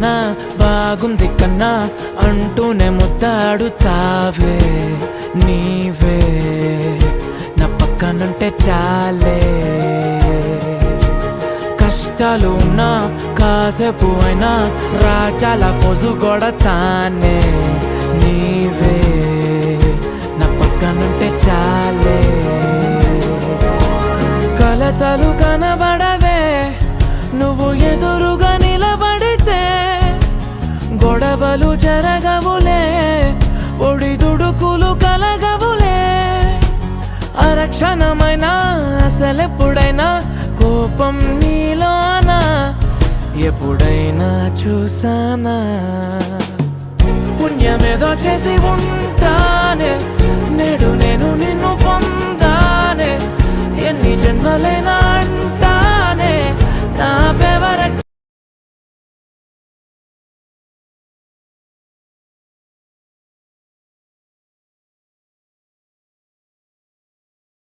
కన్నా బాగుంది కన్నా అంటూనే ముద్దాడుతావే నీవే నా పక్కనుంటే చాలే కష్టాలు ఉన్నా కాసేపు అయినా రాజాల ఫోజు కొడతానే నీవే నా పక్కనుంటే చాలే కలతలు కనబడవే నువ్వు ఎదురుగా నిలబడితే గొడవలు జరగవులే ఒడిదుడుకులు కలగవులే అరక్షణమైనా అసలెప్పుడైనా కోపం నీలోనా ఎప్పుడైనా చూసానా పుణ్యమేదో చేసి ఉంటానే నేడు నేను నిన్ను పొందానే ఎన్ని జన్మలైనా